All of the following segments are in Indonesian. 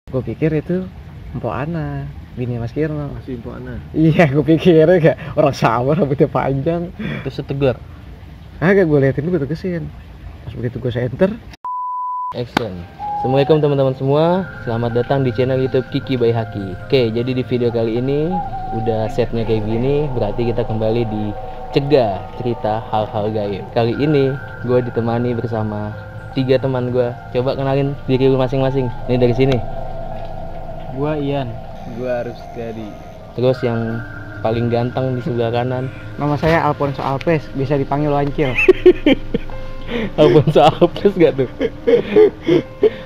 Gue pikir itu Mpok Ana, bini Mas Kirno. Masih Mpok Ana. Iya, gue pikir gak orang sama rambutnya panjang. Terus tegur. Agak gue liatin gue tegesin. Pas begitu gue center, Action. Assalamualaikum teman-teman semua. Selamat datang di channel YouTube Kiki by Haki. Oke, jadi di video kali ini udah setnya kayak gini, berarti kita kembali di Cegah Cerita Hal-Hal Gaib. Kali ini gue ditemani bersama 3 teman gue. Coba kenalin diri lu masing-masing. Ini dari sini. Gua Ian. Gua harus jadi. Terus yang paling ganteng di sebelah kanan. nama saya Alfonso Alves, bisa dipanggil Lancil. Alfonso Alves gak tuh?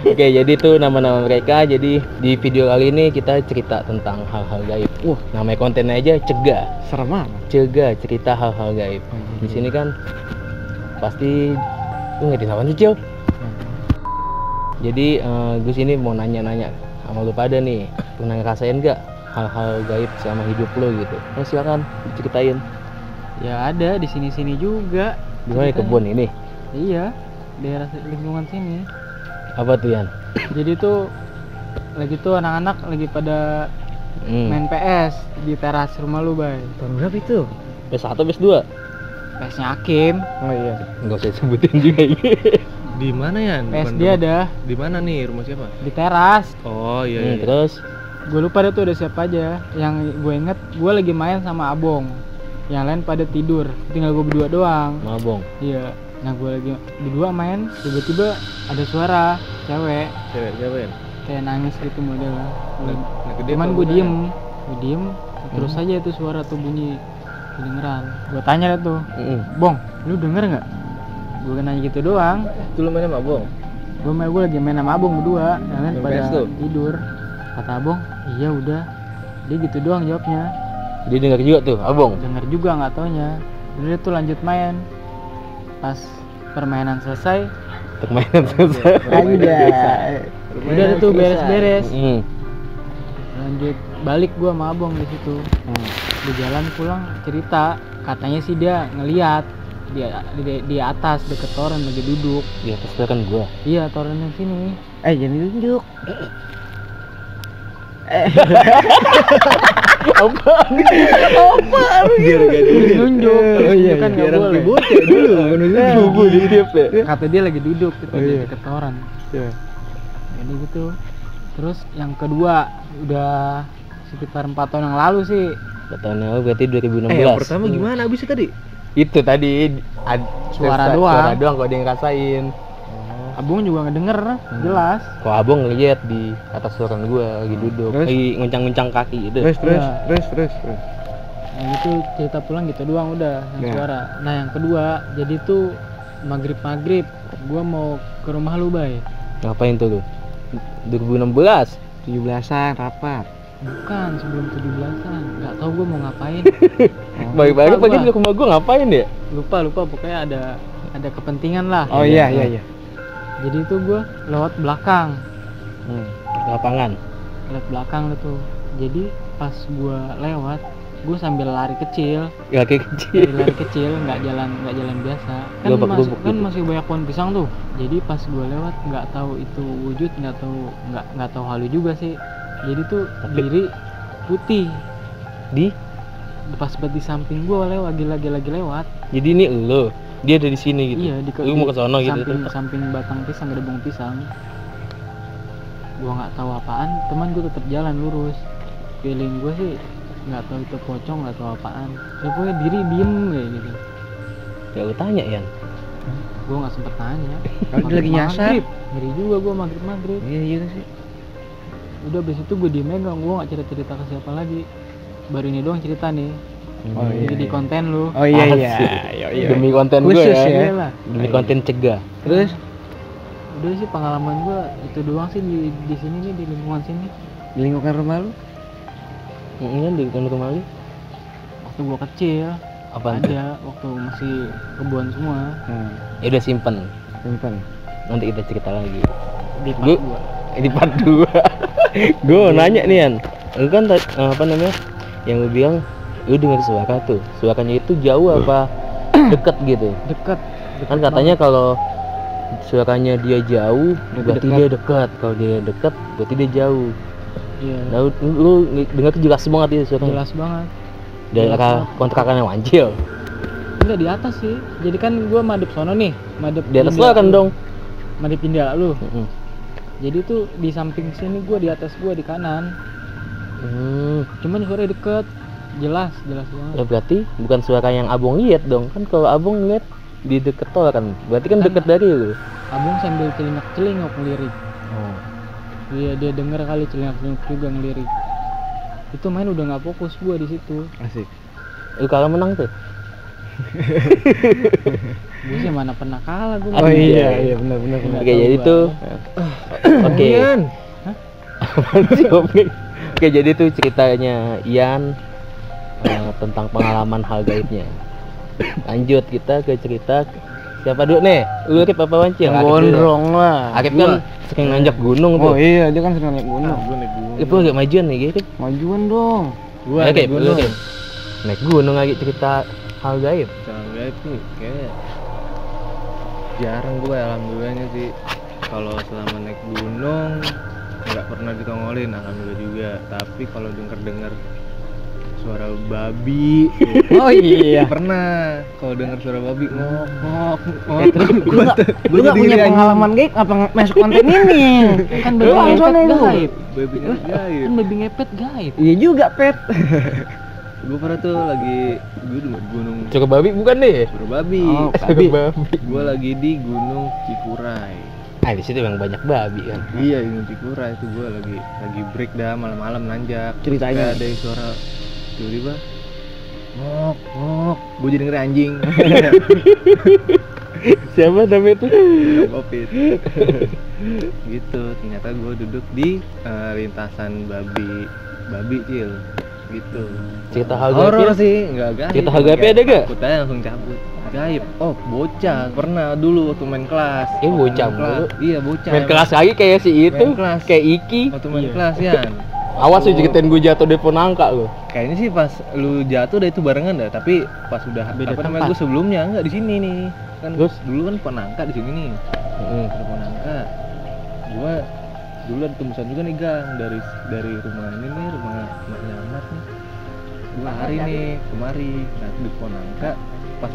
Oke, jadi itu nama-nama mereka. Jadi di video kali ini kita cerita tentang hal-hal gaib. Namanya kontennya aja Cegah. Serem banget. Cegah Cerita Hal-Hal Gaib. Di sini kan pasti lu ngerti apa sih, Cil? Jadi gue sini mau nanya-nanya sama lu pada nih, pernah ngerasain gak hal-hal gaib sama hidup lu gitu? Nah, silakan diceritain. Ya ada di sini-sini juga. Di mana kebun ini? Iya, daerah lingkungan sini. Apa tuh, Yan? Jadi tuh lagi tuh anak-anak lagi pada main PS di teras rumah lu, Bay. Tahun berapa itu? PS1, PS2? PS-nya Hakim. Oh iya. Enggak usah sebutin juga ini. Di mana ya? PS dia ada Di mana nih, rumah siapa? di teras. Oh iya. Terus Gue lupa deh tuh ada siapa aja. Yang gue inget, gue lagi main sama Abong. Yang lain pada tidur. Tinggal gue berdua doang. mabong. Iya. Nah gue lagi berdua main, tiba-tiba ada suara cewek Cewek siapa ya? kayak nangis gitu model. Nah, gede Cuman apa gue bunganya? diem, terus aja itu suara tuh bunyi kedengeran. Gue tanya deh tuh, Bong, lu denger nggak? Gue nanya gitu doang. Itu lu mainnya sama Abong? Gue lagi main sama Abong berdua, yang lain Main pada PS tuh? tidur. Kata Abong, iya udah. Dia gitu doang jawabnya. Dia dengar juga tuh, Abong. Denger juga nggak taunya. Udah tuh lanjut main. Pas permainan selesai, Permainan selesai. udah tuh beres-beres. Lanjut balik gua sama Abong di situ. Di jalan pulang cerita, katanya sih dia ngeliat di atas deket toren lagi duduk. Di atas itu kan gua. Iya, toren yang sini. Jangan ditunjuk. Biar gak Nunjuk. Oh iya, kan nggak boleh. bocah dulu. Gua di tiap ya. Kata dia lagi duduk gitu di iya. deket toren. Iya. Jadi gitu. Terus yang kedua udah sekitar 4 tahun yang lalu sih. Tahun yang lalu berarti 2016. Yang pertama gimana abisnya tadi? Itu tadi Suara doang. Suara doang kok dia ngerasain. Abung juga ngedenger jelas. Kok Abong ngeliat di atas toren gua lagi duduk, Terus? lagi nguncang-nguncang kaki gitu. Terus. Iya. Nah itu cerita pulang gitu doang udah yang Ya. suara. Nah yang kedua jadi tuh maghrib gua mau ke rumah lu, Bay. Ngapain tuh lu? 2016. 17-an rapat. Bukan, sebelum 17-an. Nggak tahu gua mau ngapain. Bagi-bagi lupa pagi gua. ke rumah gua ngapain ya? lupa pokoknya ada kepentingan lah. Oh iya. Jadi itu gua lewat belakang. Lapangan. Lewat belakang tuh. Jadi pas gua lewat, gua sambil lari kecil. Kaki kecil. Lari kecil, nggak jalan biasa. Kan Gerobak-gerobak kan gitu. masih banyak pohon pisang tuh. Jadi pas gua lewat nggak tahu itu wujud, nggak tahu halu juga sih. Jadi tuh diri putih Di. pas di samping gua lagi lewat. Jadi ini lo. Dia ada di sini gitu. Iya, Lu mau ke sono gitu. samping batang pisang, ada bung pisang. Gua nggak tahu apaan, teman gua tetap jalan lurus. Feeling gua sih nggak tahu itu pocong, nggak tahu apaan. Pokoknya diri diem kayak gitu. Ya lu tanya, Yan. Gua nggak sempet tanya. Kalau dia lagi nyasar. Maghrib. Ngeri juga gua maghrib. Iya sih. Udah abis itu gua diem megang, gua nggak cerita ke siapa lagi. Baru ini doang cerita nih. Oh iya. Jadi di konten lu. Oh iya. Demi konten gue Khusus ya. ya. Iyalah. Demi konten Cegah. Terus Udah sih pengalaman gua itu doang sih di sini nih, di lingkungan sini. di lingkungan rumah lu? Ini di rumah lu. Waktu gua kecil Apaan tuh? ada, waktu masih kebun semua. Ya udah simpen. Simpan. Nanti kita cerita lagi. Di part Gua- 2. Di part 2. Gue nanya nih, Yan. Lu kan apa namanya? Yang lu bilang lu dengar suara tuh. Suaranya itu jauh apa deket gitu? Deket Kan katanya kalau suaranya dia jauh berarti dekat. dia dekat, kalau dia dekat berarti dia jauh. Iya. Nah, lu dengar jelas banget itu suaranya. Jelas banget. Dari arah kontrakan yang Wancil. Enggak di atas sih. Jadi kan gua madep sono nih, madep Di atas lo jendela kan lu. dong. Madep jendela lu. Mm-mm. Jadi tuh di samping sini gua, di atas gua di kanan. Cuman suara deket, jelas Ya banget. berarti bukan suara yang abang lihat dong. Kan kalau abang lihat di deket tol kan. Berarti kan deket dari lu. Abang sambil celingak-celingok ngelirik. Oh. Dia denger kali celingak-celingok juga ngelirik. Itu main udah nggak fokus gua di situ. Asik. Lu kalau menang tuh. Gua sih mana pernah kalah gua. Oh Iya. iya benar. Oke, jadi tuh oke. Hah? Apaan sih, Oke. Oke, jadi tuh ceritanya Ian tentang pengalaman hal gaibnya. Lanjut kita ke cerita siapa dulu nih? Lu Rip apa Wancil? Yang Arif dulu. gondrong lah. Arif kan sering nanjak gunung tuh. Oh iya, dia kan sering naik gunung. Gue naik gunung. Rip lu agak majuan nih, Rip. Majuan dong. Gue Ya, naik Rip, lu, gunung. Rip. Naik gunung lagi cerita hal gaib. Cara gaib nih kayak jarang gue alhamdulillahnya sih. Kalau selama naik gunung nggak pernah ditongolin, alhamdulillah juga. Tapi kalau denger suara babi, Oh iya. pernah. Kalau denger suara babi ngok. Lu gak punya pengalaman gaib apa masuk konten ini? Kan Lu babi langsung ngepet nih lu. gaib. Babi gaib. Kan babi ngepet gaib. Iya juga, Pet. Gue pernah tuh lagi gue di gunung Cukup babi bukan deh? suara babi. Oh, Cukup babi. Gue lagi di Gunung Cikuray. Ah, di situ yang banyak babi kan. Iya, Gunung Cikuray itu gue lagi break dah malam-malam nanjak. Ceritanya. Kayak ada yang suara tiba-tiba ngok. Gue jadi denger anjing. Siapa namanya tuh? Covid. Gitu. Ternyata gue duduk di lintasan babi Cil. Gitu. Cerita hal Horor gaibnya? sih, enggak gaib. Cerita hal gaibnya ada gak? Takut aja langsung cabut. Gaib. Oh, bocah. Pernah dulu waktu main kelas. Eh, Waktu bocah main kelas. mulu. Iya, bocah. Main emang. kelas lagi kayak si itu, Main kelas. kayak Iki. Waktu main Iya. kelas ya. Awas lu ceritain gue jatuh dari ponangka lu. Kayaknya sih pas lu jatuh dah itu barengan dah, tapi pas udah Beda apa namanya tempat. gue sebelumnya enggak di sini nih. Kan Terus? dulu kan Penangka di sini nih. Ada Penangka. Gua dulu ada tembusan juga nih gang dari rumah ini nih, rumah emaknya Ahmad nih. Gua lari nih kemari, nah di Penangka. Pas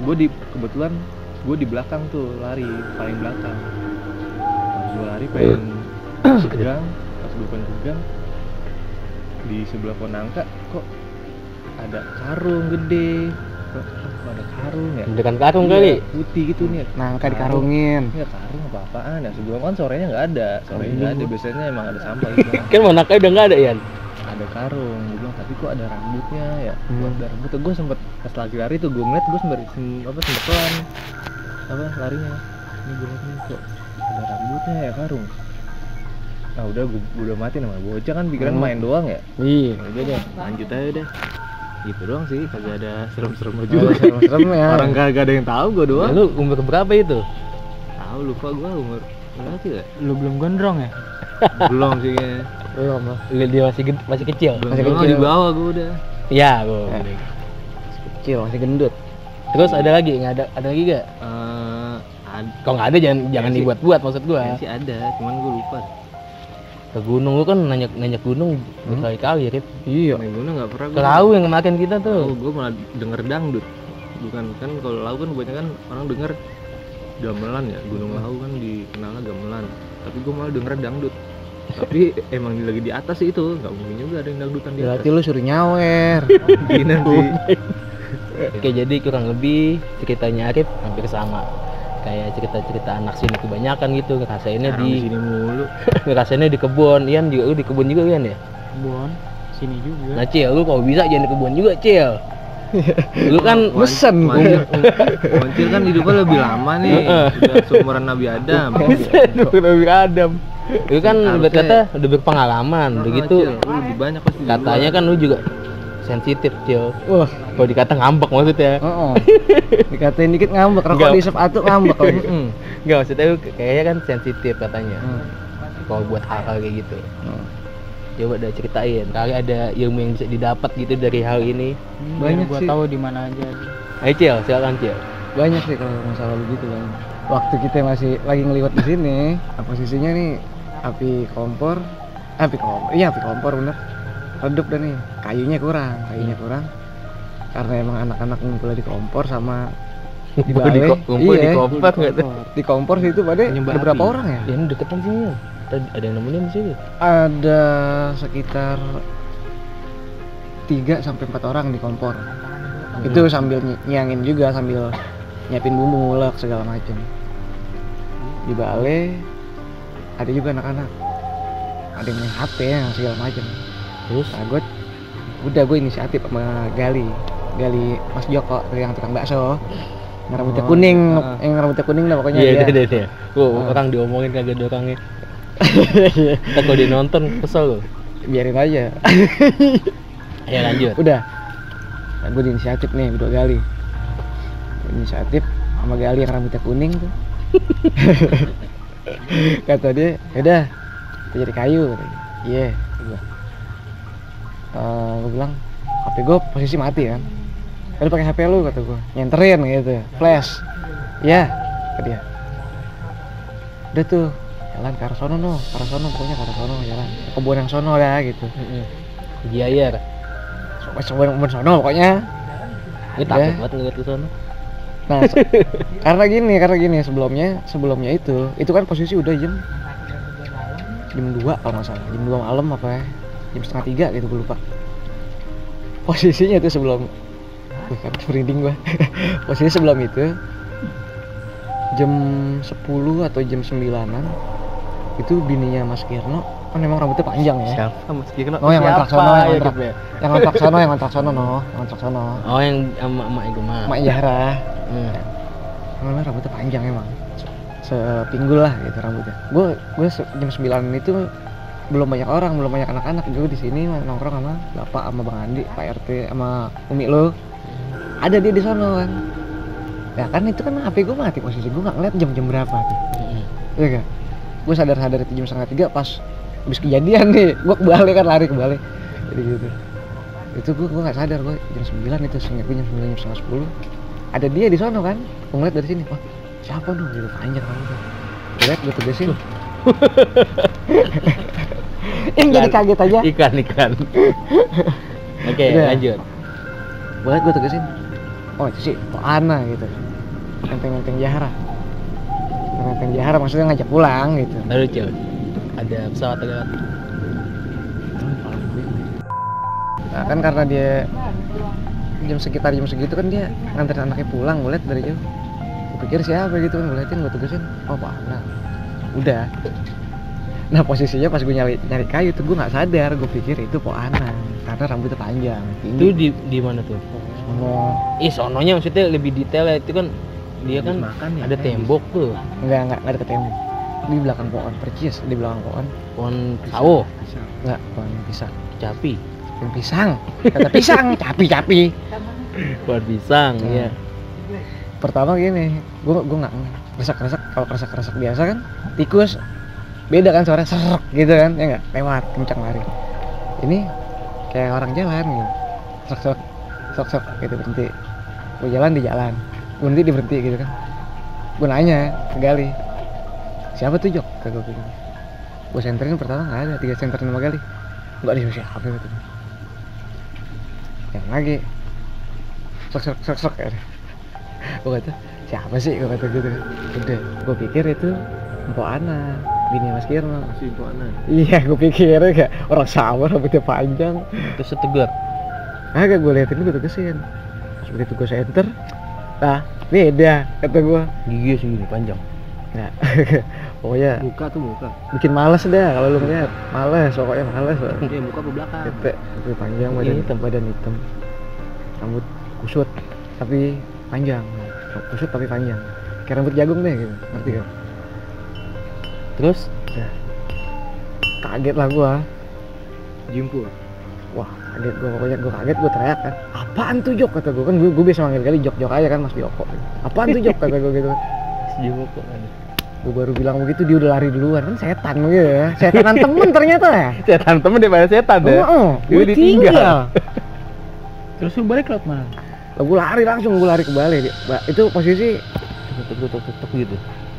kebetulan gue di belakang tuh lari paling belakang. Pas gue lari pengen ke gang, pas gue pengen ke gang di sebelah Penangka kok ada karung gede. Kok ada karung ya? Dekan karung Iya, kali. putih gitu nih. Nangka dikarungin. Ya karung apa-apaan ya? Sebelum kan sorenya nggak ada. Sorenya nggak ada. Biasanya emang ada sampah gitu. Kan monaknya udah nggak ada Ian. Ada karung. Gue bilang tapi kok ada rambutnya ya? Hmm. Kok ada rambut? Gue sempet pas lagi lari tuh gue ngeliat gue sempet pelan larinya. Ini gue ngeliat nih kok ada rambutnya ya karung. Nah udah gue udah mati nama bocah kan pikiran main doang ya. Iya. Ya udah deh lanjut aja deh. Gitu doang sih, kagak ada serem-serem Juga juga. serem ya. Orang kagak ada yang tahu gue doang. Lu umur berapa itu? Tahu lupa gue umur berapa sih ya? Lu belum gondrong ya? Belum sih kayaknya. Belum lah. Dia masih kecil. Masih Belum, kecil. di bawah gue udah. Iya, gua. Kecil, masih gendut. Terus ada lagi? Nggak ada lagi gak? Kalau nggak ada jangan sih. dibuat-buat maksud gua. Kayaknya sih ada, cuman gue lupa. Ke gunung lu kan nanjak gunung berkali-kali, Rip. Iya. Main gunung nggak pernah Ke Lau yang kemarin kita Tahu, tuh. gue malah denger dangdut. Bukan kan kalau Lau kan banyak kan orang denger gamelan ya. Gunung Lau kan dikenalnya gamelan. Tapi gue malah denger dangdut. Tapi emang lagi di atas sih itu, nggak mungkin juga ada yang dangdutan di atas. Berarti lu suruh nyawer. Mungkin nanti. Oke, jadi kurang lebih ceritanya Arif hampir sama. Kayak cerita-cerita anak sini kebanyakan gitu, ngerasainnya Orang di di sini mulu. ngerasainnya di kebun. Ian juga lu di kebun juga Ian ya? Kebon sini juga. Nah, Cil, lu kalau bisa jangan di kebun juga, Cil. Lu kan Mesen gua. Wancil kan hidupnya lebih lama nih. Udah seumuran Nabi Adam. Nabi Adam. Lu kan Harusnya- berkata udah berpengalaman, udah gitu. Cil, lu lebih banyak pasti. di Katanya luar. kan lu juga sensitif, Cil. Wah, Kalau dikata ngambek maksudnya. dikatain dikit ngambek, rokok Enggak. di sepatu ngambek. Enggak, maksudnya lu kayaknya kan sensitif katanya. Hmm. Kalau buat hal-hal kayak gitu. Coba dah ceritain, kali ada ilmu yang bisa didapat gitu dari hal ini. Banyak Biar gua sih. tahu di mana aja. Ayo Cil, silakan Cil. Banyak sih kalau masalah begitu kan. waktu kita masih lagi ngeliwat di sini, posisinya nih api kompor bener, redup dah nih, kayunya kurang, karena emang anak-anak ngumpul di kompor sama di balai, Ngumpul di kompor nggak tuh? di kompor situ pada ada berapa orang ya? Yang deketan sini. Tadi ada yang nemenin di sini. Ada sekitar 3 sampai 4 orang di kompor. Itu sambil nyangin juga, sambil nyiapin bumbu ngulek segala macam. Di balai ada juga anak-anak. Ada yang main HP ya, segala macam. Terus Nah, gue inisiatif sama Gali Mas Joko yang tukang bakso. Yang rambutnya kuning, yang rambutnya kuning dah pokoknya iya dia. dia. Orang diomongin kagak ada orangnya. Kita kalau dia nonton kesel loh. Biarin aja. Ya lanjut. Udah. Nah, gue inisiatif nih berdua Gali. Gua inisiatif sama Gali yang rambutnya kuning tuh. Kata dia, yaudah kita jadi kayu. Iya. Gue bilang HP gue posisi mati kan. Lu pakai HP lu kata gue, nyenterin gitu, flash. Ya, kata dia. Udah tuh, jalan ke arah sono pokoknya ke arah sono jalan. Ke kebun yang sono dah gitu. Giayer. Kebun sono pokoknya. Ini takut banget ngeliat ke sana. Nah, karena gini sebelumnya itu kan posisi udah jam 2 kalau nggak salah, jam 2 malam apa ya, jam 2:30 gitu gue lupa. Posisinya itu sebelum kan merinding gua. Posisinya sebelum itu jam 10 atau jam 9-an itu bininya Mas Kirno kan memang rambutnya panjang ya. Siapa Mas Kirno? Oh, yang ngontrak sono, yang ngontrak sono. Oh, yang emak itu mah. Mak Zahra. Memang rambutnya panjang emang. Sepinggul lah gitu rambutnya. Gue jam 9 itu belum banyak orang, belum banyak anak-anak. Gue di sini nongkrong sama Bapak, sama Bang Andi, Pak RT, sama Umi lo. Ada dia di sono kan. Ya kan itu kan HP gue mati posisi, gue nggak ngeliat jam berapa tuh. Iya kan? Gue sadar itu jam 2:30 pas habis kejadian nih, gue kebalik kan, lari kebalik. Jadi gitu. Itu gue nggak sadar, gue jam 9 itu, seingat gue jam 9, jam 9:30. Ada dia di sono kan, gue ngeliat dari sini, wah siapa tuh gitu, panjang rambutnya. Gue liat, gue tegasin. Yang jadi kaget aja. Iklan. Oke, lanjut. Gue liat, gue tegasin. Oh itu sih, kok Ana gitu. Menteng Jahara maksudnya ngajak pulang gitu. Lalu coba ada pesawat lewat. Nah kan karena dia sekitar jam segitu kan dia nganterin anaknya pulang, gue liat dari jauh. Gue pikir siapa gitu kan, gue liatin, gue tegasin, oh Pak Ana. Udah. Nah posisinya pas gue nyari kayu tuh gue nggak sadar, gue pikir itu Po Ana karena rambutnya panjang. Itu di mana tuh? Sono. Sononya maksudnya lebih detail ya, itu kan dia kan ada tembok tuh. Enggak ada tembok. Di belakang pohon percis, di belakang Pohon sawo. Enggak, pohon pisang. Capi. Pohon pisang. Kata pisang, capi. Pohon pisang, iya. Pertama gini, gue nggak keresak kalau keresak biasa kan tikus beda kan suara serok gitu kan, ya nggak, lewat kencang lari. Ini kayak orang jalan gitu, sok gitu, berhenti. Gue jalan di jalan, berhenti di berhenti gitu kan. Gue nanya ke Gali, siapa tuh Jok? Kagak gue. Gue senterin pertama nggak ada, 3 senterin sama Gali, nggak ada siapa gitu. Yang lagi, sok ya. Gue kata siapa sih, gue kata gitu. Udah, gue pikir itu Mpok Ana, bini Mas Kirno. Masih Mpok Ana. Iya, gue pikirnya kayak orang sawah rambutnya panjang. Terus tegur. Agak gue liatin, gue tegesin. Pas begitu gue center, nah beda kata gue. Gigi segini panjang. Nah, pokoknya Muka bikin males dah kalau lu ngeliat. Pokoknya males. Iya, muka ke belakang. Tete, tapi panjang, badan hitam. Rambut kusut tapi panjang. Kusut tapi panjang. Kayak rambut jagung deh gitu, ngerti kan? Terus Ya. Kaget lah gua. Jimpul. Wah, kaget gua, pokoknya gua kaget, gua teriak kan. Apaan tuh Jok, kata gua. Kan gua biasa manggil kali Jok aja kan, Mas Joko. Apaan tuh Jok, kata gua gitu. sejumlah kok. Gua baru bilang begitu dia udah lari duluan, kan setan gitu ya. Setanan temen ternyata ya. Setan temen daripada setan deh. Gua ditinggal. Terus lu balik lewat mana? Lah gua lari langsung, gua lari ke balai. Itu posisi Tuk gitu.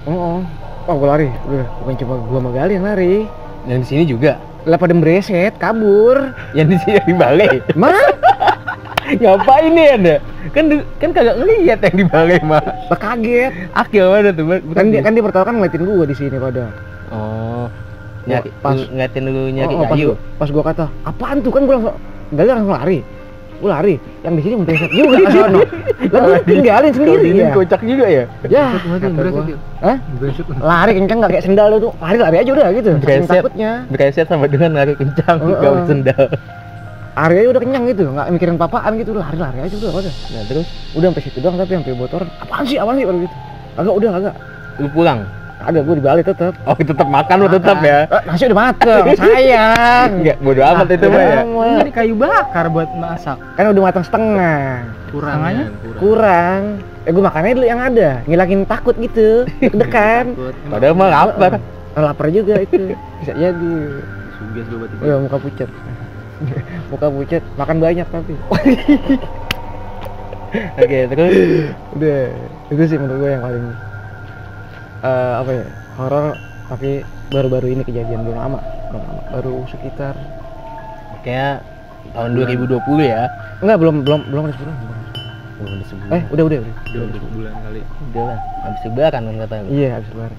Oh, gue lari. Udah, bukan cuma gua sama Gali yang lari. Yang di sini juga. Lah pada bereset, kabur. Yang di sini di balai. Mah? Ngapain nih Anda? Kan kagak ngeliat yang di balai mah. Lah kaget. Akil mana tuh? Kan dia pertama kan ngeliatin gua di sini pada. Oh. Ngeliatin lu nyari pas kayu. Pas gua kata, "Apaan tuh?" Kan gua langsung lari. Gua lari. Yang di sini bereset juga ke sono. Lah gua tinggalin sendiri ya. Kocak juga ya? Ya, kata gua. Hah? Lari kencang enggak kayak sendal tuh. Lari aja udah gitu. Saking takutnya. Bereset sama dengan lari kencang enggak sendal. Lari aja udah kenyang gitu, enggak mikirin apa-apaan gitu, lari aja udah. Nah, terus udah sampai situ doang, tapi sampai motor apaan sih baru gitu. Agak. lu pulang. Ada gua di Bali tetap. Oh, tetap makan lu tetap ya. Nasi udah mateng, sayang. Enggak, bodo amat itu mah ya. Ini kayu bakar buat masak. Kan udah matang setengah. Kurang. Gua makannya dulu yang ada, ngilangin takut gitu, deg-degan. Padahal mah lapar. Lapar juga itu. Bisa jadi. Suges gua berarti. Oh, muka pucat. Muka pucat, makan banyak tapi. Oke, terus Udah, itu sih menurut gue yang paling apa ya, horor, tapi baru-baru ini kejadian, belum lama, baru sekitar kayak tahun 2020 ya. enggak, belum ada sebulan. Belum ada sebulan. Udah. Udah sebulan kali. Udah lah, habis lebaran kan katanya. Iya, habis lebaran.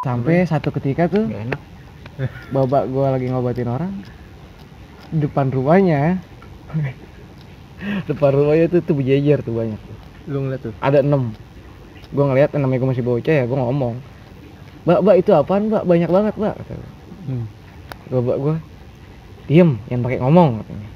Sampai satu ketika tuh Gak enak. babak gua lagi ngobatin orang depan rumahnya. Depan rumahnya tuh berjejer tuh banyak. Lu ngeliat tuh. Ada 6. Gua ngeliat, namanya gua masih bocah ya, gua ngomong, Mbak itu apaan Mbak? Banyak banget Mbak, kata gua. Babak gua, diem, yang pakai ngomong katanya.